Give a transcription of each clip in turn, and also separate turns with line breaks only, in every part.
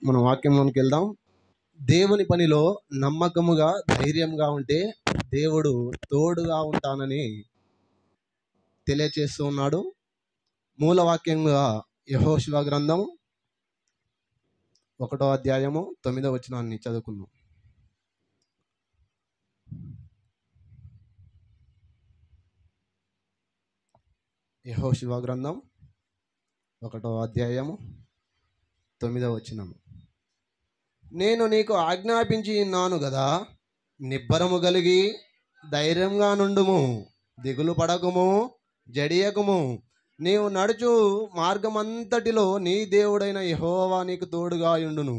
మనం వాక్యంలోనికి వెళ్దాం. దేవుని పనిలో నమ్మకముగా ధైర్యంగా ఉంటే దేవుడు తోడుగా ఉంటానని తెలియచేస్తూ ఉన్నాడు. మూలవాక్యంగా యెహోషువ గ్రంథం 1వ అధ్యాయము 9వ వచనాన్ని చదువుకుందాం. యెహోషువ గ్రంథం 1వ అధ్యాయము 9వ వచనము. నేను నీకు ఆజ్ఞాపించి ఉన్నాను గదా, నిబ్బరము కలిగి ధైర్యంగా నుండుము, దిగులు పడకుము, జడియకుము. నీవు నడుచు మార్గమంతటిలో నీ దేవుడైన యెహోవా నీకు తోడుగా యుండును.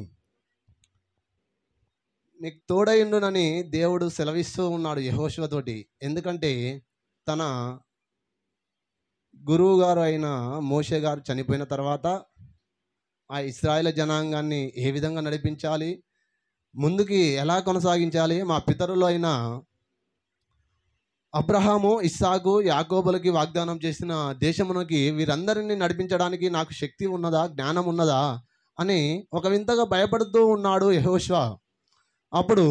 నీకు తోడయుండునని దేవుడు సెలవిస్తూ ఉన్నాడు యెహోషువ తోటి. ఎందుకంటే తన గురువు గారు అయిన మోషే గారు చనిపోయిన తర్వాత ఆ ఇశ్రాయేలు జనాంగాన్ని ఏ విధంగా నడిపించాలి, ముందుకి ఎలా కొనసాగించాలి, మా పితరులు అయిన అబ్రహాము, ఇస్సాకు, యాకోబులకి వాగ్దానం చేసిన దేశమునకి వీరందరినీ నడిపించడానికి నాకు శక్తి ఉన్నదా, జ్ఞానం ఉన్నదా అని ఒక వింతగా భయపడుతూ ఉన్నాడు యెహోషువ. అప్పుడు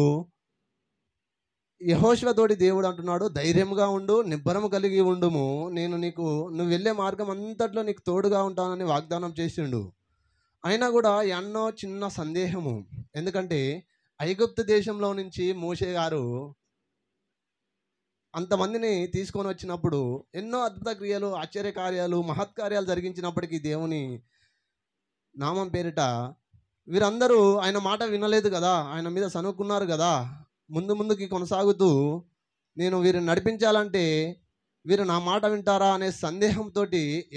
యెహోషువ తోటి దేవుడు అంటున్నాడు, ధైర్యంగా ఉండు, నిబ్బరము కలిగి ఉండుము, నేను నువ్వు వెళ్ళే మార్గం అంతట్లో నీకు తోడుగా ఉంటానని వాగ్దానం చేసిండు. అయినా కూడా ఎన్నో చిన్న సందేహము. ఎందుకంటే ఐగుప్తు దేశంలో నుంచి మోషే గారు అంతమందిని తీసుకొని వచ్చినప్పుడు ఎన్నో అద్భుత క్రియలు, ఆశ్చర్యకార్యాలు, మహత్కార్యాలు జరిగించినప్పటికీ దేవుని నామం పేరిట వీరందరూ ఆయన మాట వినలేదు కదా, ఆయన మీద సనుక్కున్నారు కదా. ముందుకి కొనసాగుతూ నేను వీరిని నడిపించాలంటే వీరు నా మాట వింటారా అనే సందేహంతో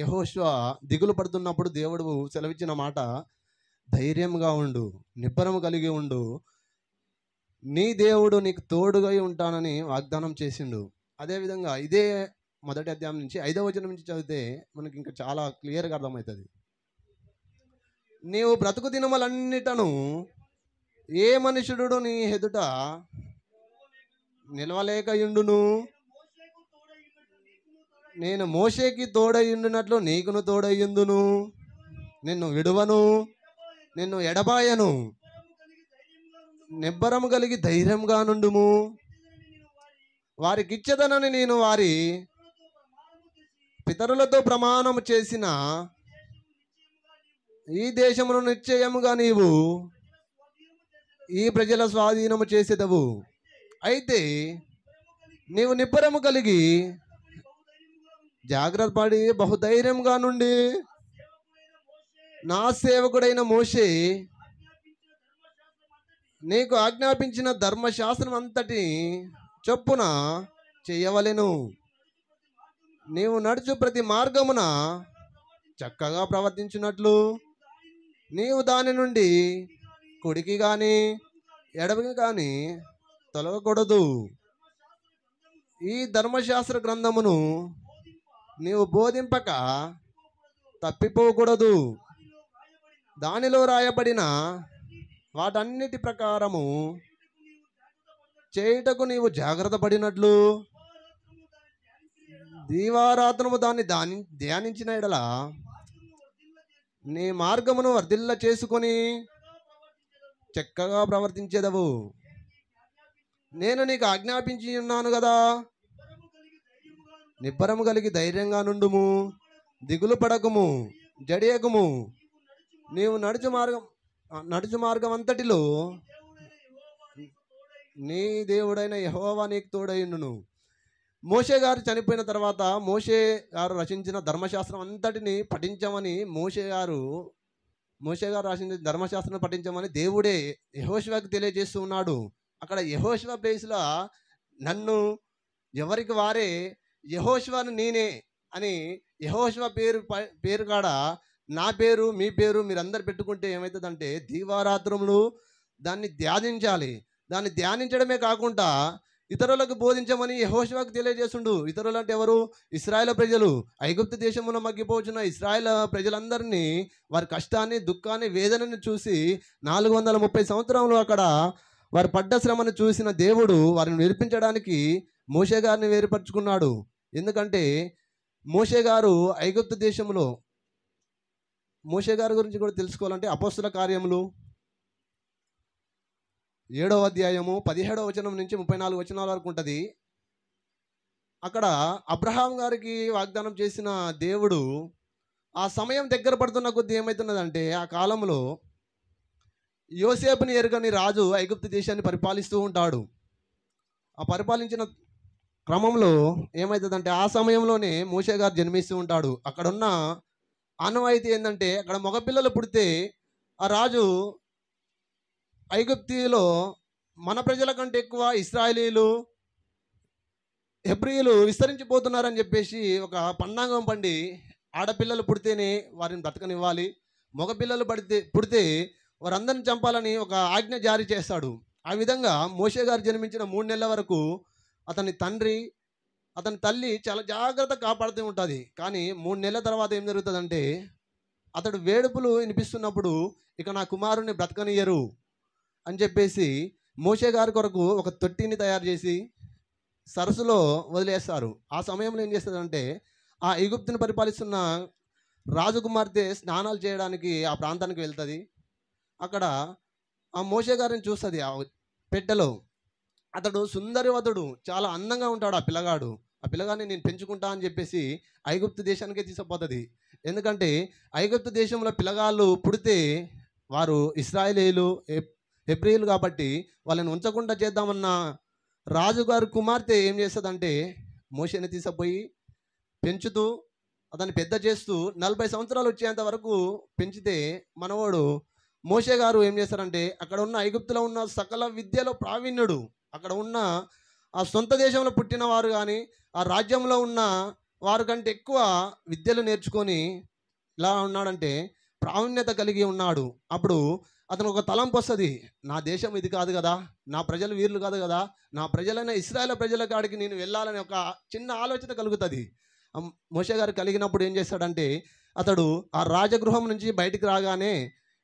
యెహోషువ దిగులు పడుతున్నప్పుడు దేవుడు సెలవిచ్చిన మాట, ధైర్యంగా ఉండు, నిబ్బరము కలిగి ఉండు, నీ దేవుడు నీకు తోడుగా ఉంటానని వాగ్దానం చేసిండు. అదేవిధంగా ఇదే 1వ అధ్యాయం నుంచి 5వ వచనం నుంచి చదివితే మనకి ఇంకా చాలా క్లియర్గా అర్థమవుతుంది. నీవు బ్రతుకు దినములన్నిటను ఏ మనుషుడు నీ ఎదుట నిలవలేకయుండును, నేను మోషేకి తోడయుండునట్లు నీకును తోడయుందును, నిన్ను విడువను, నిన్ను ఎడబాయను, నిబ్బరము కలిగి ధైర్యంగా నుండుము, వారికిచ్చదనని నేను వారి పితరులతో ప్రమాణము చేసిన ఈ దేశమును నిశ్చయముగా నీవు ఈ ప్రజల స్వాధీనము చేసేదవు. అయితే నీవు నిబ్బరము కలిగి జాగ్రత్త పడి బహుధైర్యంగా నుండి నా సేవకుడైన మోషే నీకు ఆజ్ఞాపించిన ధర్మశాస్త్రం అంతటి చొప్పున చేయవలెను. నీవు నడుచు ప్రతి మార్గమున చక్కగా ప్రవర్తించినట్లు నీవు దాని నుండి కుడికి కానీ ఎడమకి కానీ తొలగకూడదు. ఈ ధర్మశాస్త్ర గ్రంథమును నీవు బోధింపక తప్పిపోకూడదు. దానిలో రాయబడిన వాటన్నిటి ప్రకారము చేయుటకు నీవు జాగ్రత్త పడినట్లు దీవారాత్రము దాన్ని ధ్యానించిన ఎడల నీ మార్గమును వర్ధిల్ల చేసుకొని చక్కగా ప్రవర్తించేదవు. నేను నీకు ఆజ్ఞాపించి ఉన్నాను కదా, నిబ్బరము కలిగి ధైర్యంగా నుండుము, దిగులు పడకుము, జడియకుము. నీవు నడుచు మార్గం అంతటిలో నీ దేవుడైన యెహోవా నీకు తోడైండును. మోషే గారు చనిపోయిన తర్వాత మోషే గారు రచించిన ధర్మశాస్త్రం అంతటిని పఠించమని మోషే గారు రాసిన ధర్మశాస్త్రం పఠించమని దేవుడే యెహోషువకు తెలియజేస్తూ ఉన్నాడు. అక్కడ యెహోషువ ప్లేస్లో నన్ను ఎవరికి వారే యెహోషువను నేనే అని యెహోషువ పేరు కాడ నా పేరు, మీ పేరు మీరందరు పెట్టుకుంటే ఏమవుతుందంటే దీవారాత్రములు దాన్ని ధ్యానించాలి. దాన్ని ధ్యానించడమే కాకుండా ఇతరులకు బోధించమని యెహోషువకు తెలియజేస్తుండు. ఇతరులు అంటే ఎవరు? ఇశ్రాయేలు ప్రజలు. ఐగుప్తు దేశంలో మగ్గిపోచున్న ఇశ్రాయేలు ప్రజలందరినీ, వారి కష్టాన్ని, దుఃఖాన్ని, వేదనని చూసి 430 సంవత్సరాలు అక్కడ వారు పడ్డ శ్రమను చూసిన దేవుడు వారిని నేర్పించడానికి మోషే గారిని వేరుపరుచుకున్నాడు. ఎందుకంటే మోషే గారు ఐగుప్తు దేశంలో, మోషే గారి గురించి కూడా తెలుసుకోవాలంటే అపోస్తుల కార్యములు 7వ అధ్యాయము 17వ వచనం నుంచి 34 వచనాల వరకు ఉంటుంది. అక్కడ అబ్రహాం గారికి వాగ్దానం చేసిన దేవుడు ఆ సమయం దగ్గర పడుతున్న కొద్దీ ఏమవుతున్నదంటే, ఆ కాలంలో యోసేపుని ఎరుగని రాజు ఐగుప్తు దేశాన్ని పరిపాలిస్తూ ఉంటాడు. ఆ పరిపాలించిన క్రమంలో ఏమవుతుందంటే, ఆ సమయంలోనే మోషే గారు జన్మిస్తూ ఉంటాడు. అక్కడున్న ఆనవాయితీ ఏంటంటే, అక్కడ మగపిల్లలు పుడితే ఆ రాజు ఐగుప్తిలో మన ప్రజల కంటే ఎక్కువ ఇశ్రాయేలీలు, హెబ్రీయులు విస్తరించిపోతున్నారని చెప్పేసి ఒక పండాంగం పండి, ఆడపిల్లలు పుడితేనే వారిని బ్రతకనివ్వాలి, మగపిల్లలు పుడితే వారందరిని చంపాలని ఒక ఆజ్ఞ జారీ చేస్తాడు. ఆ విధంగా మోషే గారు జన్మించిన 3 నెలల వరకు అతని తండ్రి, అతని తల్లి చాలా జాగ్రత్తగా కాపాడుతూ ఉంటుంది. కానీ 3 నెలల తర్వాత ఏం జరుగుతుందంటే, అతడు వేడుపులు వినిపిస్తున్నప్పుడు ఇక నా కుమారుని బ్రతకనియ్యరు అని చెప్పేసి మోషే గారి కొరకు ఒక తొట్టిని తయారు చేసి సరస్సులో వదిలేస్తారు. ఆ సమయంలో ఏం చేస్తుందంటే, ఆ ఈజిప్టుని పరిపాలిస్తున్న రాజకుమార్తె స్నానాలు చేయడానికి ఆ ప్రాంతానికి వెళ్తుంది. అక్కడ ఆ మోషే గారిని చూస్తుంది. ఆ పెట్టెలో అతడు సుందరవతుడు, చాలా అందంగా ఉంటాడు ఆ పిల్లగాడు. ఆ పిల్లగాడిని నేను పెంచుకుంటా అని చెప్పేసి ఐగుప్తు దేశానికే తీసుకుపోతుంది. ఎందుకంటే ఐగుప్తు దేశంలో పిల్లగాళ్ళు పుడితే వారు ఇశ్రాయేలీలు, హెబ్రీయులు కాబట్టి వాళ్ళని ఉంచకుండా చేద్దామన్న రాజుగారి కుమార్తె ఏం చేస్తుందంటే, మోషేని తీసుకుపోయి పెంచుతూ అతన్ని పెద్ద చేస్తూ 40 సంవత్సరాలు వచ్చేంత వరకు పెంచితే మనవాడు మోషే గారు ఏం చేస్తారంటే, అక్కడ ఉన్న ఐగుప్తులో ఉన్న సకల విద్యలో ప్రావీణ్యుడు. అక్కడ ఉన్న ఆ సొంత దేశంలో పుట్టిన వారు కానీ, ఆ రాజ్యంలో ఉన్న వారి కంటే ఎక్కువ విద్యలు నేర్చుకొని ఇలా ఉన్నాడంటే ప్రావీణ్యత కలిగి ఉన్నాడు. అప్పుడు అతను ఒక తలంపు వస్తుంది, నా దేశం ఇది కాదు కదా, నా ప్రజలు వీర్లు కాదు కదా, నా ప్రజలైన ఇశ్రాయేల్ ప్రజల కాడికి నేను వెళ్ళాలని ఒక చిన్న ఆలోచన కలుగుతుంది. మోషే గారు కలిగినప్పుడు ఏం చేస్తాడంటే, అతడు ఆ రాజగృహం నుంచి బయటికి రాగానే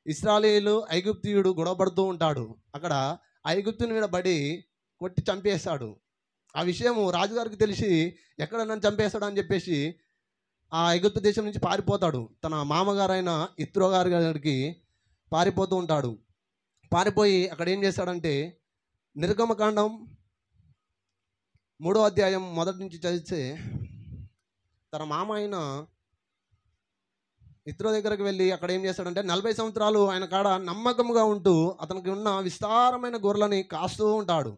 ఇశ్రాయేలీయులు ఐగుప్తీయుడు గొడవపడుతూ ఉంటాడు. అక్కడ ఐగుప్తుని మీద బడి కొట్టి చంపేస్తాడు. ఆ విషయము రాజుగారికి తెలిసి ఎక్కడ నన్ను చంపేస్తాడు అని చెప్పేసి ఆ ఐగుప్తు దేశం నుంచి పారిపోతాడు. తన మామగారైన ఇత్రో గారి గారికి పారిపోతూ ఉంటాడు. పారిపోయి అక్కడ ఏం చేస్తాడంటే, నిర్గమకాండం 3వ అధ్యాయం మొదటి నుంచి చదివితే, తన మామ అయిన ఇత్రో దగ్గరకు వెళ్ళి అక్కడ ఏం చేస్తాడంటే 40 సంవత్సరాలు ఆయన కాడ నమ్మకంగా ఉంటూ అతనికి ఉన్న విస్తారమైన గొర్రెలని కాస్తూ ఉంటాడు.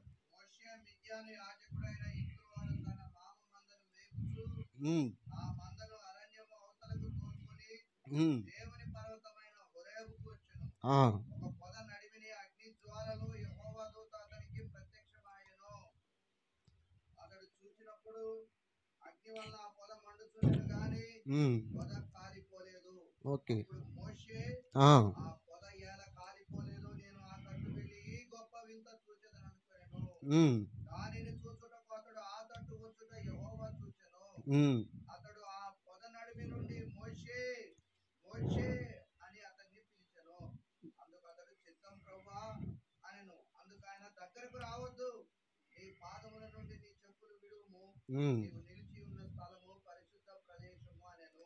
ఓకే.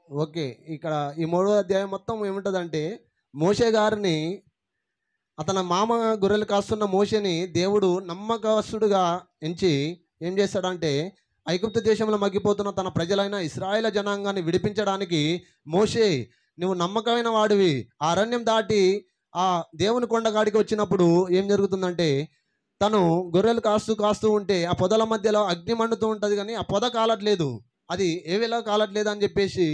ఓకే. ఇక్కడ ఈ 3వ అధ్యాయం మొత్తం ఏముంటుందంటే, మోషే గారిని, అతని మామ గొర్రెలు కాస్తున్న మోషేని దేవుడు నమ్మకస్తుడుగా ఎంచి ఏం చేస్తాడంటే, ఐగుప్తు దేశంలో మగ్గిపోతున్న తన ప్రజలైన ఇశ్రాయేల్ జనాంగాన్ని విడిపించడానికి, మోషే నువ్వు నమ్మకమైన వాడివి, ఆ అరణ్యం దాటి ఆ దేవుని కొండగాడికి వచ్చినప్పుడు ఏం జరుగుతుందంటే, తను గొర్రెలు కాస్తూ ఉంటే ఆ పొదల మధ్యలో అగ్ని మండుతూ ఉంటుంది, కానీ ఆ పొద కాలట్లేదు. అది ఏవేలా కాలట్లేదు అని చెప్పేసి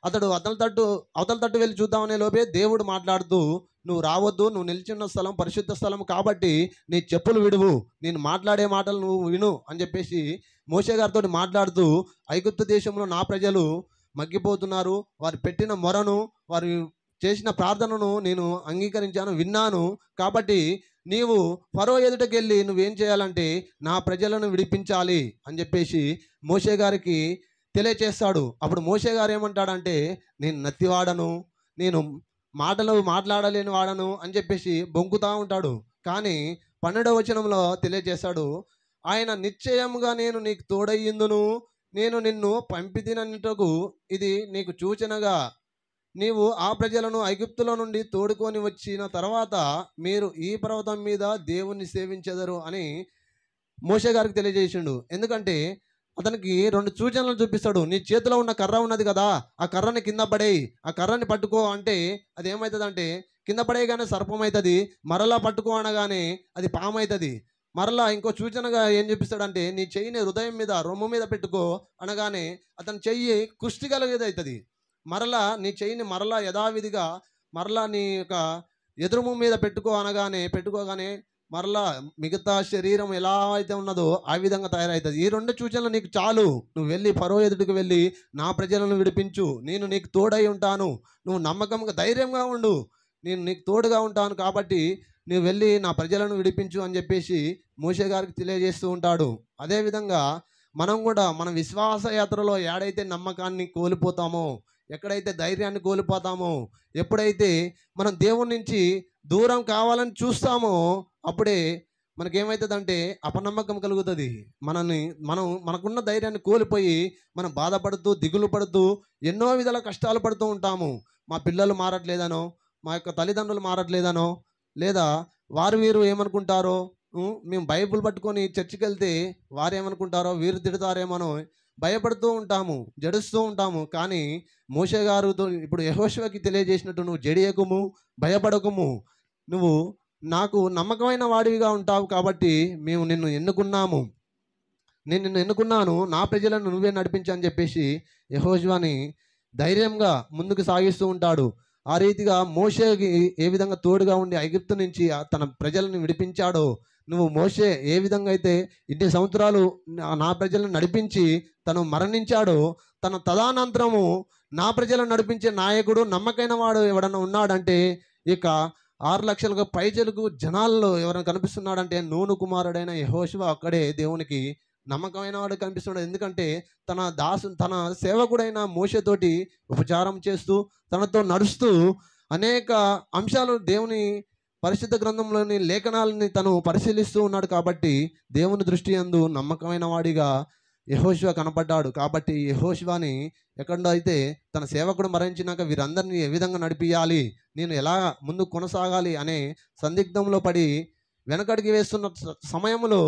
అతడు అవతల తట్టు వెళ్ళి చూద్దామనే లోపే దేవుడు మాట్లాడుతూ, నువ్వు రావద్దు, నువ్వు నిలిచిన స్థలం పరిశుద్ధ స్థలం కాబట్టి నీ చెప్పులు విడువు, నేను మాట్లాడే మాటలు నువ్వు విను అని చెప్పేసి మోషే గారితో మాట్లాడుతూ, ఐగుప్తు దేశంలో నా ప్రజలు మగ్గిపోతున్నారు, వారు పెట్టిన మొరను, వారు చేసిన ప్రార్థనను నేను అంగీకరించాను, విన్నాను, కాబట్టి నీవు ఫరో ఎదుటకెళ్ళి నువ్వేం చేయాలంటే నా ప్రజలను విడిపించాలి అని చెప్పేసి మోషే గారికి తెలియచేస్తాడు. అప్పుడు మోషే గారు ఏమంటాడంటే, నేను నత్తివాడను, నేను మాటలు మాట్లాడలేని వాడను అని చెప్పేసి బొంకుతూ ఉంటాడు. కానీ 12వ వచనంలో తెలియజేస్తాడు, ఆయన నిశ్చయముగా నేను నీకు తోడయ్యిందును, నేను నిన్ను పంపితినట్టుకు ఇది నీకు సూచనగా నీవు ఆ ప్రజలను ఐగుప్తులో నుండి తోడుకొని వచ్చిన తర్వాత మీరు ఈ పర్వతం మీద దేవుణ్ణి సేవించెదరు అని మోషే గారికి తెలియజేసిండు. ఎందుకంటే అతనికి 2 సూచనలు చూపిస్తాడు. నీ చేతిలో ఉన్న కర్ర ఉన్నది కదా, ఆ కర్రని కింద పడేయి, ఆ కర్రని పట్టుకో అంటే అది ఏమవుతుందంటే కింద పడేయగానే సర్పం అవుతుంది, మరలా పట్టుకో అనగానే అది పాము అవుతుంది. మరలా ఇంకో సూచనగా ఏం చూపిస్తాడంటే నీ చెయ్యిని హృదయం మీద రొమ్ము మీద పెట్టుకో అనగానే అతని చెయ్యి కుష్టి కలిగేది అవుతుంది. మరలా నీ చెయ్యిని మరలా యథావిధిగా మరలా నీ యొక్క ఎదురుము మీద పెట్టుకోగానే మరలా మిగతా శరీరం ఎలా అయితే ఉన్నదో ఆ విధంగా తయారవుతుంది. ఈ 2 సూచనలు నీకు చాలు. నువ్వు వెళ్ళి ఫరో ఎదుటికి వెళ్ళి నా ప్రజలను విడిపించు, నేను నీకు తోడై ఉంటాను, నువ్వు నమ్మకంగా ధైర్యంగా ఉండు, నేను నీకు తోడుగా ఉంటాను కాబట్టి నువ్వు వెళ్ళి నా ప్రజలను విడిపించు అని చెప్పేసి మోషే గారికి తెలియజేస్తూ ఉంటాడు. అదేవిధంగా మనం కూడా మన విశ్వాస యాత్రలో ఏడైతే నమ్మకాన్ని కోల్పోతామో, ఎక్కడైతే ధైర్యాన్ని కోల్పోతామో, ఎప్పుడైతే మనం దేవుని నుంచి దూరం కావాలని చూస్తామో అప్పుడే మనకేమవుతుందంటే అపనమ్మకం కలుగుతుంది. మనకున్న ధైర్యాన్ని కోల్పోయి మనం బాధపడుతూ దిగులు పడుతూ ఎన్నో విధాల కష్టాలు పడుతూ ఉంటాము. మా పిల్లలు మారట్లేదనో, మా యొక్క తల్లిదండ్రులు మారట్లేదనో, లేదా వీరు ఏమనుకుంటారో, మేము బైబిల్ పట్టుకొని చర్చికి వెళ్తే వారు ఏమనుకుంటారో, వీరు తిడతారేమోనో భయపడుతూ ఉంటాము, జడుస్తూ ఉంటాము. కానీ మోషే గారుతో ఇప్పుడు యెహోషువకి తెలియజేసినట్టు నువ్వు జడియకుము, భయపడకుము, నువ్వు నాకు నమ్మకమైన వాడివిగా ఉంటావు కాబట్టి మేము నిన్ను ఎన్నుకున్నాము, నేను నిన్ను ఎన్నుకున్నాను, నా ప్రజలను నువ్వే నడిపించని చెప్పేసి యెహోషువని ధైర్యంగా ముందుకు సాగిస్తూ ఉంటాడు. ఆ రీతిగా మోషేకి ఏ విధంగా తోడుగా ఉండి ఐగుప్తు నుంచి తన ప్రజలను విడిపించాడో, నువ్వు మోషే ఏ విధంగా అయితే ఇన్ని సంవత్సరాలు నా ప్రజలను నడిపించి తను మరణించాడో, తన తదానంతరము నా ప్రజలను నడిపించే నాయకుడు నమ్మకైన వాడు ఎవడన్నా ఉన్నాడంటే ఇక 6 లక్షలకు పైచలకు జనాల్లో ఎవరైనా కనిపిస్తున్నాడంటే నూను కుమారుడైన యెహోషువ అక్కడే దేవునికి నమ్మకమైన వాడు కనిపిస్తున్నాడు. ఎందుకంటే తన సేవకుడైన మోషేతోటి ఉపచారం చేస్తూ తనతో నడుస్తూ అనేక అంశాలు దేవుని పరిశుద్ధ గ్రంథంలోని లేఖనాలని తను పరిశీలిస్తూ ఉన్నాడు కాబట్టి దేవుని దృష్టి యందు నమ్మకమైన వాడిగా యెహోషువ కనపడ్డాడు. కాబట్టి యెహోషువని ఎక్కడో అయితే తన సేవకుడు మరణించినాక వీరందరినీ ఏ విధంగా నడిపియాలి, నేను ఎలా ముందు కొనసాగాలి అనే సందిగ్ధంలో పడి వెనకడికి వేస్తున్న సమయంలో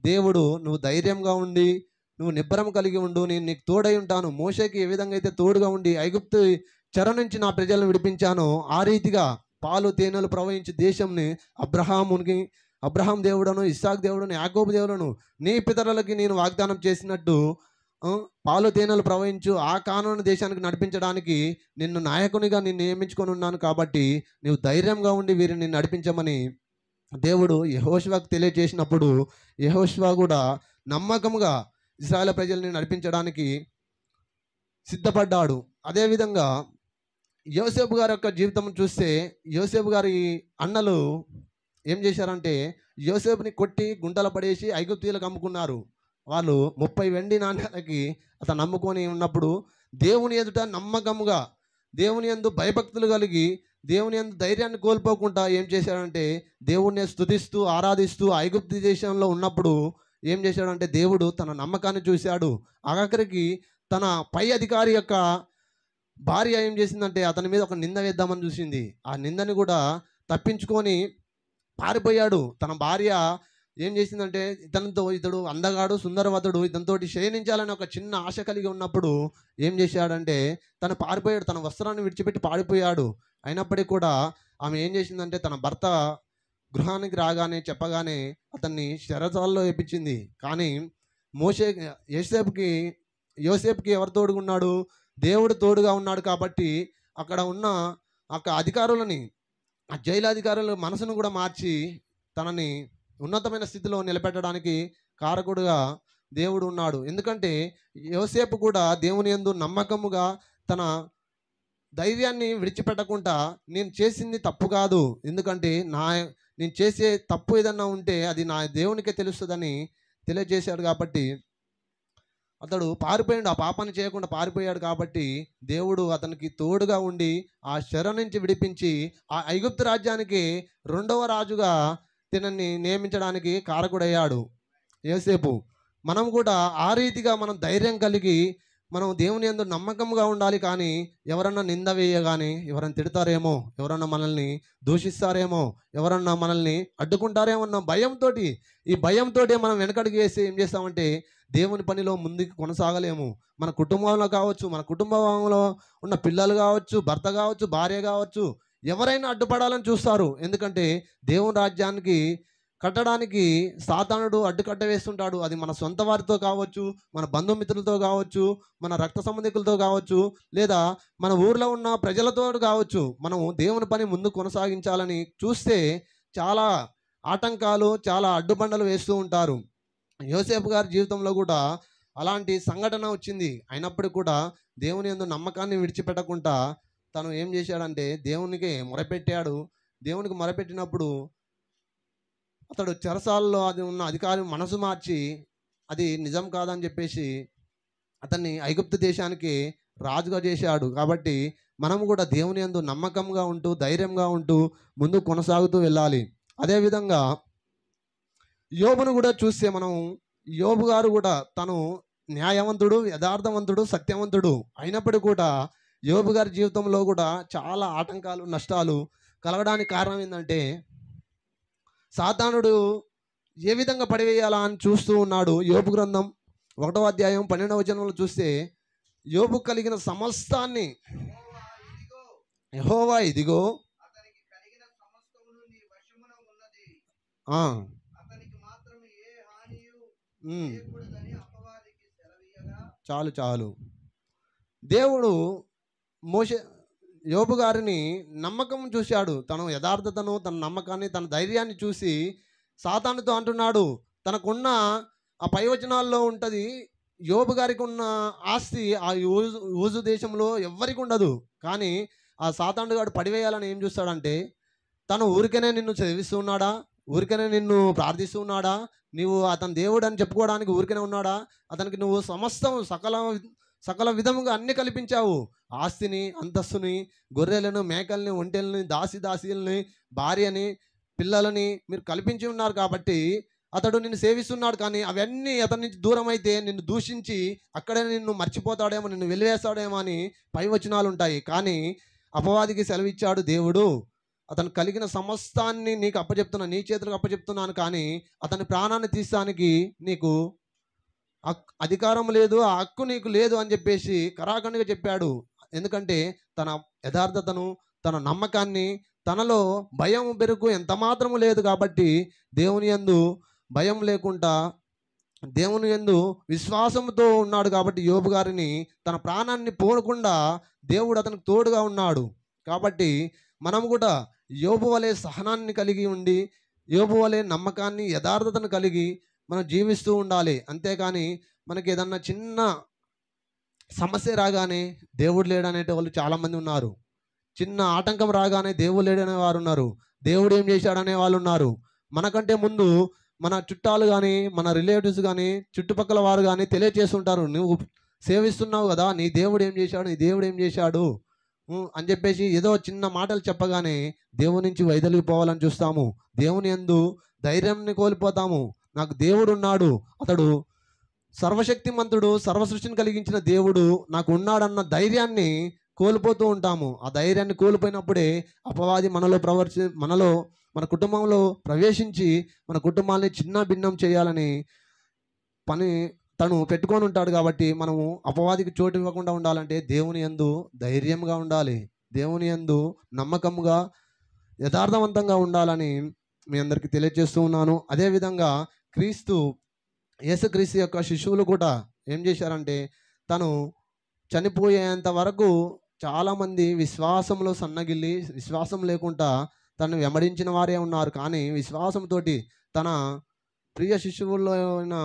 దేవుడు నువ్వు ధైర్యంగా ఉండి నువ్వు నిబ్బరం కలిగి ఉండు, నేను నీకు తోడై ఉంటాను. మోషేకి ఏ విధంగా అయితే తోడుగా ఉండి ఐగుప్తు చెర నుంచి నా ప్రజలను విడిపించానో ఆ రీతిగా పాలు తేనెలు ప్రవహించే దేశంని అబ్రహాం దేవుడను, ఇస్సాకు దేవుడను, యాకోబు దేవుడను నీ పితరులకి నేను వాగ్దానం చేసినట్టు పాలు తేనెలు ప్రవహించు ఆ కానాను దేశానికి నడిపించడానికి నిన్ను నాయకునిగా నేను నియమించుకొని ఉన్నాను కాబట్టి నువ్వు ధైర్యంగా ఉండి వీరిని నడిపించమని దేవుడు యెహోషువకు తెలియజేసినప్పుడు యెహోషువ కూడా నమ్మకంగా ఇశ్రాయేలు ప్రజల్ని నడిపించడానికి సిద్ధపడ్డాడు. అదేవిధంగా యోసేపు గారి యొక్క జీవితం చూస్తే యోసేపు గారి అన్నలు ఏం చేశారంటే యోసేపుని కొట్టి గుంటలు పడేసి ఐగుప్తీయులకు అమ్ముకున్నారు. వాళ్ళు 30 వెండి నాణ్యాలకి అతను నమ్ముకొని ఉన్నప్పుడు దేవుని ఎదుట నమ్మకముగా దేవుని యందు భయభక్తులు కలిగి దేవుని యందు ధైర్యాన్ని కోల్పోకుండా ఏం చేశాడంటే దేవుణ్ణి స్తుతిస్తూ ఆరాధిస్తూ ఐగుప్తు దేశంలో ఉన్నప్పుడు ఏం చేశాడంటే దేవుడు తన నమ్మకాన్ని చూశాడు. ఆఖరికి తన పై అధికారి యొక్క భార్య ఏం చేసిందంటే అతని మీద ఒక నింద వేద్దామని చూసింది. ఆ నిందని కూడా తప్పించుకొని పారిపోయాడు. తన భార్య ఏం చేసిందంటే ఇతడు అందగాడు, సుందరవతుడు, ఇతనితోటి శయనించాలని ఒక చిన్న ఆశ కలిగి ఉన్నప్పుడు ఏం చేశాడంటే తను పారిపోయాడు, తన వస్త్రాన్ని విడిచిపెట్టి పారిపోయాడు. అయినప్పటికీ కూడా ఆమె ఏం చేసిందంటే తన భర్త గృహానికి రాగానే చెప్పగానే అతన్ని చెరసాలలో వేపించింది. కానీ యోసేపుకి ఎవరు తోడుగా ఉన్నాడు? దేవుడు తోడుగా ఉన్నాడు కాబట్టి అక్కడ ఉన్న అధికారులని, ఆ జైలు అధికారుల మనసును కూడా మార్చి తనని ఉన్నతమైన స్థితిలో నిలబెట్టడానికి కారకుడుగా దేవుడు ఉన్నాడు. ఎందుకంటే యోసేపు కూడా దేవుని యందు నమ్మకముగా తన ధైర్యాన్ని విడిచిపెట్టకుండా నేను చేసింది తప్పు కాదు, ఎందుకంటే నేను చేసే తప్పు ఏదన్నా ఉంటే అది నా దేవునికే తెలుస్తుందని తెలియజేశాడు. కాబట్టి అతడు పారిపోయాడు, ఆ పాపాన్ని చేయకుండా పారిపోయాడు. కాబట్టి దేవుడు అతనికి తోడుగా ఉండి ఆ చెర నుంచి విడిపించి ఆ ఐగుప్తు రాజ్యానికి 2వ రాజుగా తినని నియమించడానికి కారకుడయ్యాడు యోసేపు. మనం కూడా ఆ రీతిగా మనం ధైర్యం కలిగి మనం దేవుని యందు నమ్మకంగా ఉండాలి. కానీ ఎవరన్నా నింద వేయగానే, ఎవరన్నా తిడతారేమో, ఎవరన్నా మనల్ని దూషిస్తారేమో, ఎవరన్నా మనల్ని అడ్డుకుంటారేమో అన్న భయంతోటి, ఈ భయంతోటే మనం వెనకడుగు వేసి ఏం చేస్తామంటే దేవుని పనిలో ముందుకు కొనసాగలేము. మన కుటుంబంలో కావచ్చు, మన కుటుంబంలో ఉన్న పిల్లలు కావచ్చు, భర్త కావచ్చు, భార్య కావచ్చు, ఎవరైనా అడ్డుపడాలని చూస్తారు. ఎందుకంటే దేవుని రాజ్యానికి కట్టడానికి సాతానుడు అడ్డుకట్ట వేస్తుంటాడు. అది మన సొంత వారితో కావచ్చు, మన బంధుమిత్రులతో కావచ్చు, మన రక్త సంబంధికులతో కావచ్చు, లేదా మన ఊర్లో ఉన్న ప్రజలతో కావచ్చు. మనం దేవుని పని ముందు కొనసాగించాలని చూస్తే చాలా ఆటంకాలు, చాలా అడ్డుబండలు వేస్తూ ఉంటారు. యోసేపు గారి జీవితంలో కూడా అలాంటి సంఘటన వచ్చింది. అయినప్పటికీ కూడా దేవుని యందు నమ్మకాన్ని విడిచిపెట్టకుండా తను ఏం చేశాడంటే దేవునికి మొరపెట్టాడు. దేవునికి మొరపెట్టినప్పుడు అతడు చెరసాలలో అది ఉన్న అధికారి మనసు మార్చి అది నిజం కాదని చెప్పేసి అతన్ని ఐగుప్తు దేశానికి రాజుగా చేశాడు. కాబట్టి మనం కూడా దేవుని యందు నమ్మకంగా ఉంటూ, ధైర్యంగా ఉంటూ ముందుకు కొనసాగుతూ వెళ్ళాలి. అదేవిధంగా యోబును కూడా చూస్తే మనం, యోబు గారు కూడా తను న్యాయవంతుడు, యథార్థవంతుడు, సత్యవంతుడు అయినప్పటికీ కూడా యోబు గారి జీవితంలో కూడా చాలా ఆటంకాలు, నష్టాలు కలగడానికి కారణం ఏంటంటే సాతానుడు ఏ విధంగా పడివేయాలా అని చూస్తూ ఉన్నాడు. యోబు గ్రంథం 1వ అధ్యాయం 12వ వచనంలో చూస్తే, యోబు కలిగిన సమస్తాన్ని యెహోవా ఇదిగో ఆ, చాలు చాలు. దేవుడు మోషే యోబు గారిని నమ్మకం చూశాడు. తన యథార్థతను, తన నమ్మకాన్ని, తన ధైర్యాన్ని చూసి సాతానుతో అంటున్నాడు. తనకున్న ఆ పై వచనాల్లో ఉంటుంది, యోబు గారికి ఉన్న ఆస్తి ఆ ఊజు దేశంలో ఎవ్వరికి ఉండదు. కానీ ఆ సాతానుడు గాడు పడివేయాలని ఏం చూస్తాడంటే, తను ఊరికనే నిన్ను చదివిస్తున్నాడా, ఊరికనే నిన్ను ప్రార్థిస్తున్నాడా, నీవు అతని దేవుడు అని చెప్పుకోవడానికి ఊరికనే ఉన్నాడా, అతనికి నువ్వు సమస్తం సకల విధముగా అన్ని కల్పించావు. ఆస్తిని, అంతస్తుని, గొర్రెలను, మేకల్ని, ఒంటెల్ని, దాసీల్ని, భార్యని, పిల్లలని మీరు కల్పించి ఉన్నారు. కాబట్టి అతడు నిన్ను సేవిస్తున్నాడు. కానీ అవన్నీ అతని నుంచి దూరం అయితే నిన్ను దూషించి అక్కడే నిన్ను మర్చిపోతాడేమో, నిన్ను వెలివేస్తాడేమో అని పై వచనాలు ఉంటాయి. కానీ అపవాదికి సెలవిచ్చాడు దేవుడు, అతను కలిగిన సమస్తాన్ని నీకు అప్పచెప్తున్నా, నీ చేతులకు అప్పచెప్తున్నాను, కానీ అతని ప్రాణాన్ని తీస్తానికి నీకు అధికారం లేదు, ఆ హక్కు నీకు లేదు అని చెప్పేసి కరాఖండిగా చెప్పాడు. ఎందుకంటే తన యథార్థతను, తన నమ్మకాన్ని, తనలో భయం బెరుకు ఎంత మాత్రము లేదు. కాబట్టి దేవుని యందు భయం లేకుండా దేవుని యందు విశ్వాసంతో ఉన్నాడు. కాబట్టి యోబు గారిని తన ప్రాణాన్ని పోకుండా దేవుడు అతనికి తోడుగా ఉన్నాడు. కాబట్టి మనం కూడా యోబు వలె సహనాన్ని కలిగి ఉండి, యోబు వలె నమ్మకాన్ని, యథార్థతను కలిగి మనం జీవిస్తూ ఉండాలి. అంతేకాని మనకి ఏదన్నా చిన్న సమస్య రాగానే దేవుడు లేడనేట వాళ్ళు చాలామంది ఉన్నారు. చిన్న ఆటంకం రాగానే దేవుడు లేడనే వారు ఉన్నారు. దేవుడు ఏం చేశాడనే వాళ్ళు ఉన్నారు. మనకంటే ముందు మన చుట్టాలు కానీ, మన రిలేటివ్స్ కానీ, చుట్టుపక్కల వారు కానీ తెలియచేస్తుంటారు, నువ్వు సేవిస్తున్నావు కదా, నీ దేవుడు ఏం చేశాడు, నీ దేవుడు ఏం చేశాడు అని చెప్పేసి ఏదో చిన్న మాటలు చెప్పగానే దేవుని నుంచి వైదొలిగిపోవాలని చూస్తాము. దేవుని యందు ధైర్యాన్ని కోల్పోతాము. నాకు దేవుడు ఉన్నాడు, అతడు సర్వశక్తిమంతుడు, సర్వసృష్టిని కలిగించిన దేవుడు నాకు ఉన్నాడన్న ధైర్యాన్ని కోల్పోతూ ఉంటాము. ఆ ధైర్యాన్ని కోల్పోయినప్పుడే అపవాది మనలో మన కుటుంబంలో ప్రవేశించి మన కుటుంబాన్ని చిన్న భిన్నం చేయాలని పని తను పెట్టుకొని ఉంటాడు. కాబట్టి మనము అపవాదికి చోటు ఇవ్వకుండా ఉండాలంటే దేవుని యందు ధైర్యంగా ఉండాలి, దేవుని యందు నమ్మకంగా, యథార్థవంతంగా ఉండాలని మీ అందరికీ తెలియజేస్తూ ఉన్నాను. అదేవిధంగా యేసుక్రీస్తు యొక్క శిష్యువులు కూడా ఏం చేశారంటే, తను చనిపోయేంత వరకు చాలామంది విశ్వాసంలో సన్నగిల్లి, విశ్వాసం లేకుండా తను వెంబడించిన వారే ఉన్నారు. కానీ విశ్వాసంతో తన ప్రియ శిష్యువుల్లో అయిన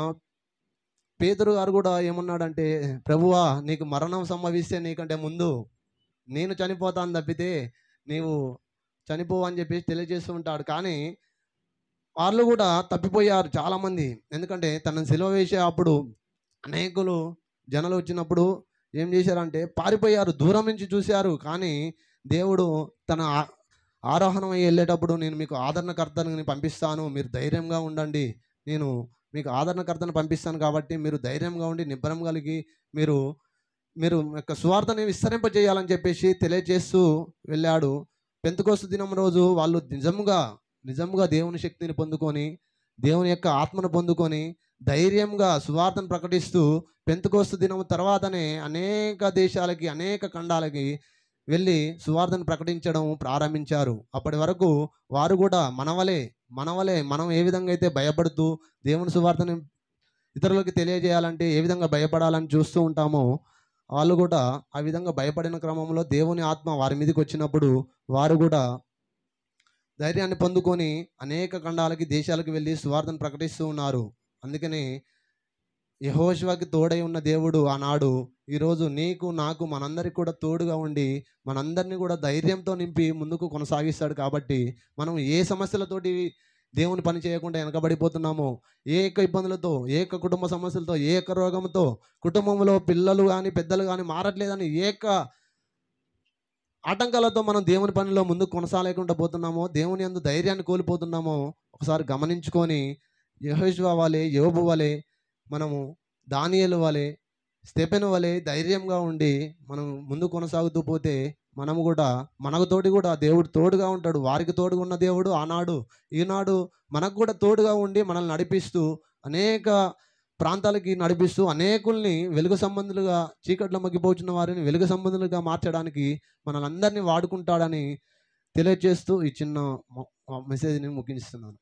పేతురు గారు కూడా ఏమన్నాడంటే, ప్రభువా నీకు మరణం సంభవిస్తే నీకంటే ముందు నేను చనిపోతాను తప్పితే నీవు చనిపోవు అని చెప్పేసి తెలియజేస్తూ ఉంటాడు. కానీ వాళ్ళు కూడా తప్పిపోయారు చాలామంది. ఎందుకంటే తనను సిలువ వేసే అప్పుడు అనేకులు జనాలు వచ్చినప్పుడు ఏం చేశారంటే పారిపోయారు, దూరం నుంచి చూశారు. కానీ దేవుడు తన ఆరోహణం అయ్యి వెళ్ళేటప్పుడు, నేను మీకు ఆదరణకర్తని పంపిస్తాను, మీరు ధైర్యంగా ఉండండి, నేను మీకు ఆదరణకర్తను పంపిస్తాను, కాబట్టి మీరు ధైర్యంగా ఉండి నిబ్బరం కలిగి మీరు మీరు యొక్క సువార్తని విస్తరింపజేయాలని చెప్పేసి తెలియజేస్తూ వెళ్ళాడు. పెంతెకోస్తు దినం రోజు వాళ్ళు నిజంగా దేవుని శక్తిని పొందుకొని, దేవుని యొక్క ఆత్మను పొందుకొని, ధైర్యంగా సువార్తను ప్రకటిస్తూ పెంతెకోస్తు దినం తర్వాతనే అనేక దేశాలకి, అనేక ఖండాలకి వెళ్ళి సువార్తను ప్రకటించడం ప్రారంభించారు. అప్పటి వరకు వారు కూడా మనవలే మనం ఏ విధంగా అయితే భయపడుతూ దేవుని సువార్తని ఇతరులకు తెలియజేయాలంటే ఏ విధంగా భయపడాలని చూస్తూ ఉంటామో, వాళ్ళు కూడా ఆ విధంగా భయపడిన క్రమంలో దేవుని ఆత్మ వారి మీదకి వచ్చినప్పుడు వారు కూడా ధైర్యాన్ని పొందుకొని అనేక ఖండాలకి, దేశాలకు వెళ్ళి సువార్తను ప్రకటిస్తూ ఉన్నారు. అందుకని యెహోషువకి తోడై ఉన్న దేవుడు ఆనాడు ఈరోజు నీకు, నాకు, మనందరికి కూడా తోడుగా ఉండి మనందరినీ కూడా ధైర్యంతో నింపి ముందుకు కొనసాగిస్తాడు. కాబట్టి మనం ఏ సమస్యలతోటి దేవుని పని చేయకుండా వెనకబడిపోతున్నామో, ఏ యొక్క ఇబ్బందులతో, ఏ యొక్క కుటుంబ సమస్యలతో, ఏ యొక్క రోగంతో, కుటుంబంలో పిల్లలు కానీ పెద్దలు కానీ మారట్లేదని ఏ యొక్క ఆటంకాలతో మనం దేవుని పనిలో ముందుకు కొనసాగలేకుండా పోతున్నామో, దేవుని యందు ధైర్యాన్ని కోల్పోతున్నామో ఒకసారి గమనించుకొని యెహోషువ వలె, యోబు వలె, మనము దానియేలు వలె, స్టెఫెను వలె ధైర్యంగా ఉండి మనం ముందుకు కొనసాగుతూ పోతే మనము కూడా మనకు తోటి కూడా దేవుడు తోడుగా ఉంటాడు. వారికి తోడుగా ఉన్న దేవుడు ఆనాడు, ఈనాడు మనకు కూడా తోడుగా ఉండి మనల్ని నడిపిస్తూ అనేక ప్రాంతాలకి నడిపిస్తూ అనేకుల్ని వెలుగు సంబంధులుగా, చీకట్లో మగ్గిపోతున్న వారిని వెలుగు సంబంధులుగా మార్చడానికి మనల్ని వాడుకుంటాడని తెలియజేస్తూ ఈ చిన్న మెసేజ్ని ముగించుతున్నాను.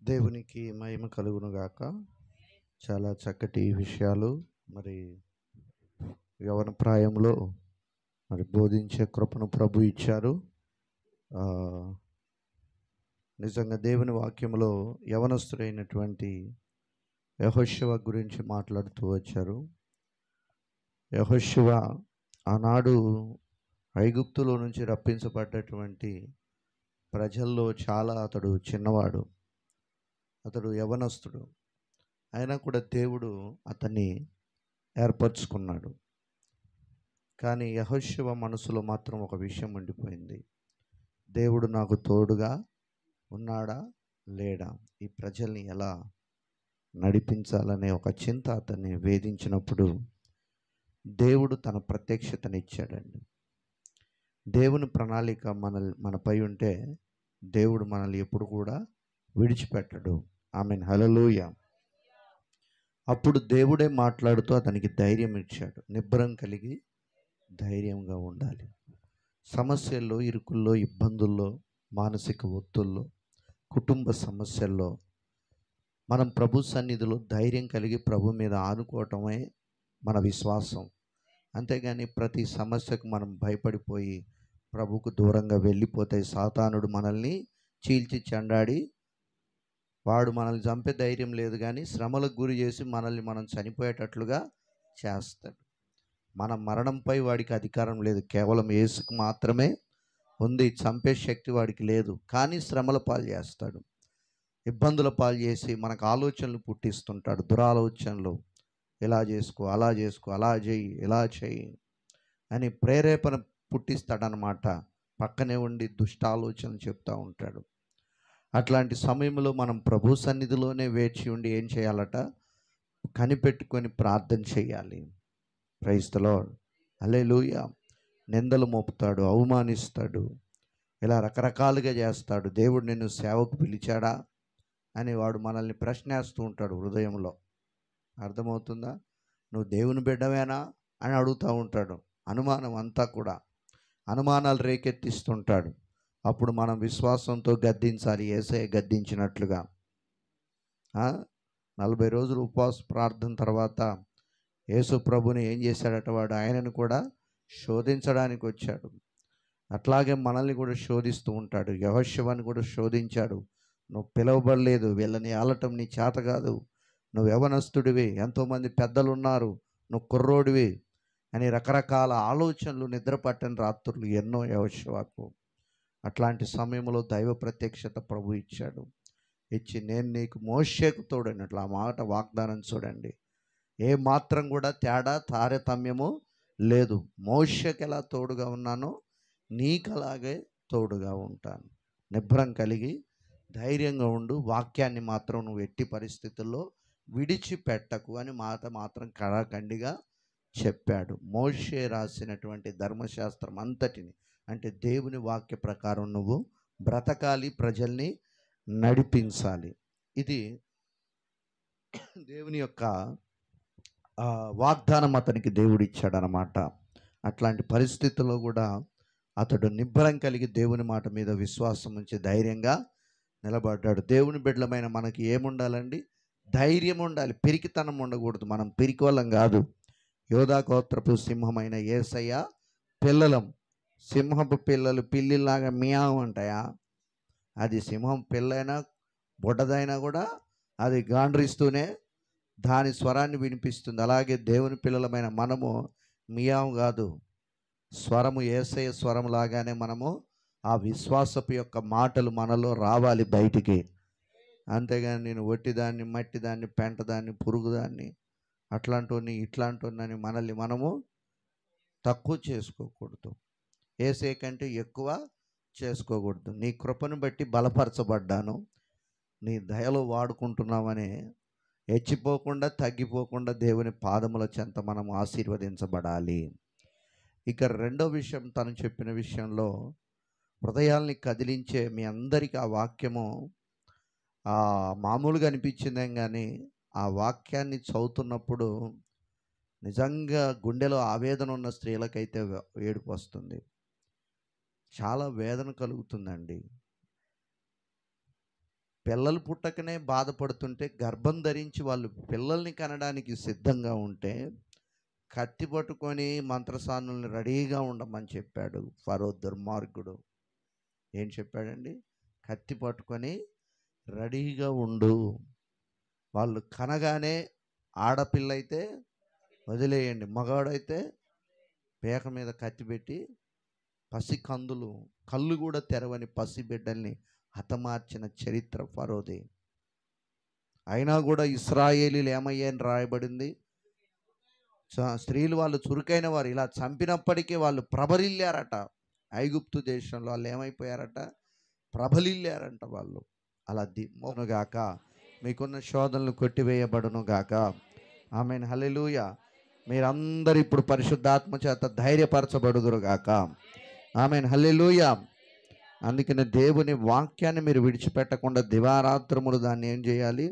దేవునికి మహిమ కలుగును గాక. చాలా చక్కటి విషయాలు మరి యవన ప్రాయంలో మరి బోధించే కృపను ప్రభు ఇచ్చారు. నిజంగా దేవుని వాక్యంలో యవనస్తుడైనటువంటి యెహోషువ గురించి మాట్లాడుతూ వచ్చారు. యెహోషువ ఆనాడు ఐగుప్తులో నుంచి రప్పించబడ్డటువంటి ప్రజల్లో చాలా అతడు చిన్నవాడు, అతడు యవనస్తుడు. అయినా కూడా దేవుడు అతన్ని ఏర్పరచుకున్నాడు. కానీ యెహోషువ మనసులో మాత్రం ఒక విషయం ఉండిపోయింది. దేవుడు నాకు తోడుగా ఉన్నాడా లేడా, ఈ ప్రజల్ని ఎలా నడిపించాలనే ఒక చింత అతన్ని వేధించినప్పుడు దేవుడు తన ప్రత్యక్షతనిచ్చాడండి. దేవుని ప్రణాళిక మనపై ఉంటే దేవుడు మనల్ని ఎప్పుడు కూడా విడిచిపెట్టడు. ఆమేన్, హల్లెలూయా. అప్పుడు దేవుడే మాట్లాడుతూ అతనికి ధైర్యం ఇచ్చాడు. నిబ్బరం కలిగి ధైర్యంగా ఉండాలి. సమస్యల్లో, ఇరుకుల్లో, ఇబ్బందుల్లో, మానసిక ఒత్తుల్లో, కుటుంబ సమస్యల్లో మనం ప్రభు సన్నిధిలో ధైర్యం కలిగి ప్రభు మీద ఆనుకోవటమే మన విశ్వాసం. అంతేగాని ప్రతి సమస్యకు మనం భయపడిపోయి ప్రభుకు దూరంగా వెళ్ళిపోతే సాతానుడు మనల్ని చీల్చి చెండాడి వాడు మనల్ని చంపే ధైర్యం లేదు, కానీ శ్రమలకు గురి చేసి మనల్ని మనం చనిపోయేటట్లుగా చేస్తాడు. మన మరణంపై వాడికి అధికారం లేదు, కేవలం యేసుకు మాత్రమే ఉంది. చంపే శక్తి వాడికి లేదు, కానీ శ్రమల పాలు చేస్తాడు, ఇబ్బందుల పాలు చేసి మనకు ఆలోచనలు పుట్టిస్తుంటాడు. దురాలోచనలు, ఇలా చేసుకో, అలా చేసుకో, అలా చేయి, ఇలా చేయి అని ప్రేరేపణ పుట్టిస్తాడనమాట. పక్కనే ఉండి దుష్టాలోచనలు చెప్తూ ఉంటాడు. అట్లాంటి సమయంలో మనం ప్రభు సన్నిధిలోనే వేచి ఉండి ఏం చేయాలట, కనిపెట్టుకొని ప్రార్థన చేయాలి. ప్రైజ్ ది లార్డ్, హల్లెలూయా. నిందలు మోపుతాడు, అవమానిస్తాడు, ఇలా రకరకాలుగా చేస్తాడు. దేవుడు నిన్ను సేవకు పిలిచాడా అని వాడు మనల్ని ప్రశ్నేస్తూ ఉంటాడు హృదయంలో. అర్థమవుతుందా? నువ్వు దేవుని బిడ్డవేనా అని అడుగుతూ ఉంటాడు. అనుమానం అంతా కూడా అనుమానాలు రేకెత్తిస్తుంటాడు. అప్పుడు మనం విశ్వాసంతో గద్దించాలి, యేసయ్య గద్దించినట్లుగా. 40 రోజులు ఉపవాస ప్రార్థన తర్వాత యేసు ప్రభుని ఏం చేశాడట, వాడు ఆయనను కూడా శోధించడానికి వచ్చాడు. అట్లాగే మనల్ని కూడా శోధిస్తూ ఉంటాడు. యెహోషువని కూడా శోధించాడు. నువ్వు పిలవబడలేదు, వీళ్ళని ఆలటం నీ చేత కాదు, నువ్వు యవనస్తుడివి, ఎంతోమంది పెద్దలు ఉన్నారు, నువ్వు కుర్రోడివి అని రకరకాల ఆలోచనలు, నిద్ర పట్టని రాత్రులు ఎన్నో యెహోషువకు. అట్లాంటి సమయంలో దైవ ప్రత్యక్షత ప్రభు ఇచ్చాడు. ఇచ్చి నేను నీకు మోషేకు తోడైనట్లు, ఆ మాట వాగ్దానం చూడండి, ఏ మాత్రం కూడా తేడా తారతమ్యము లేదు. మోషేకు ఎలా తోడుగా ఉన్నానో నీకు అలాగే తోడుగా ఉంటాను. నిబ్బరం కలిగి ధైర్యంగా ఉండు, వాక్యాన్ని మాత్రం నువ్వు ఎట్టి పరిస్థితుల్లో విడిచిపెట్టకు అని మాట మాత్రం కరాఖండిగా చెప్పాడు. మోషే రాసినటువంటి ధర్మశాస్త్రం అంతటిని, అంటే దేవుని వాక్య ప్రకారం నువ్వు బ్రతకాలి, ప్రజల్ని నడిపించాలి. ఇది దేవుని యొక్క వాగ్దానం అతనికి దేవుడు ఇచ్చాడనమాట. అట్లాంటి పరిస్థితుల్లో కూడా అతడు నిబ్బరం కలిగి దేవుని మాట మీద విశ్వాసం ఉంచి ధైర్యంగా నిలబడ్డాడు. దేవుని బిడ్డలమైన మనకి ఏముండాలండి? ధైర్యం ఉండాలి, పిరికితనం ఉండకూడదు. మనం పిరికి వాళ్ళం కాదు. యోధా గోత్రపు సింహమైన యేసయ్య పిల్లలం. సింహపు పిల్లలు పిల్లిలాగా మియావు అంటాయా? అది సింహం పిల్లైనా బుడ్డదైనా కూడా అది గాండ్రిస్తూనే దాని స్వరాన్ని వినిపిస్తుంది. అలాగే దేవుని పిల్లలమైన మనము మియావు కాదు, స్వరము యేసయ్య స్వరం లాగానే మనము ఆ విశ్వాసపు యొక్క మాటలు మనలో రావాలి బయటికి. అంతేగాని నేను ఒట్టిదాన్ని, మట్టిదాన్ని, పెంటదాన్ని, పురుగుదాన్ని, అట్లాంటి ఇట్లాంటి మనల్ని మనము తక్కువ చేసుకోకూడదు, యేసయ్య కంటే ఎక్కువ చేసుకోకూడదు. నీ కృపను బట్టి బలపరచబడ్డాను, నీ దయలో వాడుకుంటున్నామని హెచ్చిపోకుండా తగ్గిపోకుండా దేవుని పాదముల చెంత మనం ఆశీర్వదించబడాలి. ఇక రెండో విషయం, తను చెప్పిన విషయంలో హృదయాల్ని కదిలించే మీ అందరికీ ఆ వాక్యము మామూలుగా అనిపించిందేం కానీ ఆ వాక్యాన్ని చదువుతున్నప్పుడు నిజంగా గుండెలో ఆవేదన ఉన్న స్త్రీలకైతే ఏడుపు వస్తుంది, చాలా వేదన కలుగుతుందండి. పిల్లలు పుట్టకనే బాధపడుతుంటే, గర్భం ధరించి వాళ్ళు పిల్లల్ని కనడానికి సిద్ధంగా ఉంటే కత్తి పట్టుకొని మంత్రసానుల్ని రెడీగా ఉండమని చెప్పాడు ఫరో దుర్మార్గుడు. ఏం చెప్పాడండి? కత్తి పట్టుకొని రెడీగా ఉండు. వాళ్ళు కనగానే ఆడపిల్ల అయితే వదిలేయండి, మగాడైతే పేక మీద కత్తి పెట్టి పసి కందులు, కళ్ళు కూడా తెరవని పసి బిడ్డల్ని హతమార్చిన చరిత్ర ఫరోదే. అయినా కూడా ఇశ్రాయేలీలు ఏమయ్యాయని రాయబడింది? స్త్రీలు వాళ్ళు చురుకైన వారు, ఇలా చంపినప్పటికీ వాళ్ళు ప్రబలిల్లారట. ఐగుప్తు దేశంలో వాళ్ళు ఏమైపోయారట? ప్రబలిల్లారంట వాళ్ళు. అలా దిమ్మోనుగాక, మీకున్న శోధనలు కొట్టివేయబడును గాక. ఆమేన్, హల్లెలూయా. మీరందరూ ఇప్పుడు పరిశుద్ధాత్మ చేత ధైర్యపరచబడుదురు గాక. ఆమేన్, హల్లెలూయా. అందుకనే దేవుని వాక్యాన్ని మీరు విడిచిపెట్టకుండా దివారాత్రములు దాన్ని ఏం చేయాలి?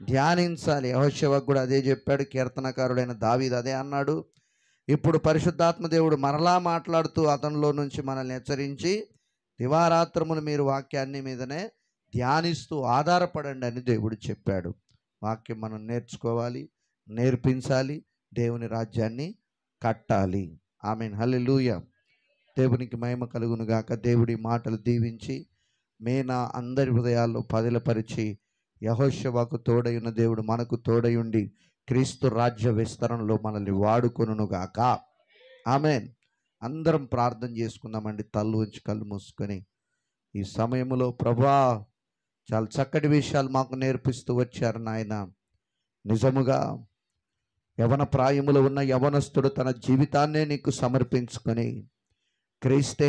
ధ్యానించాలి. యెహోషువకు కూడా అదే చెప్పాడు. కీర్తనకారుడైన దావీదు అదే అన్నాడు. ఇప్పుడు పరిశుద్ధాత్మ దేవుడు మరలా మాట్లాడుతూ అతనిలో నుంచి మనల్ని హెచ్చరించి, దివారాత్రములు మీరు వాక్యాన్ని మీదనే ధ్యానిస్తూ ఆధారపడండి అని దేవుడు చెప్పాడు. వాక్యం మనం నేర్చుకోవాలి, నేర్పించాలి, దేవుని రాజ్యాన్ని కట్టాలి. ఆమేన్, హల్లెలూయా. దేవునికి మహిమ కలుగును గాక. దేవుడి మాటలు దీవించి మేనా అందరి హృదయాల్లో పదిలపరిచి, యెహోషువకు తోడయున్న దేవుడు మనకు తోడయుండి క్రీస్తు రాజ్య విస్తరణలో మనల్ని వాడుకొనును గాక. ఆమేన్. అందరం ప్రార్థన చేసుకుందామండి. తల్లు ఉంచి కళ్ళు మూసుకొని ఈ సమయంలో, ప్రభువా చాలా చక్కటి విషయాలు మాకు నేర్పిస్తూ వచ్చారు నాయన. నిజముగా యవన ప్రాయములో ఉన్న యవనస్తుడు తన జీవితాన్నే నీకు సమర్పించుకొని క్రీస్తే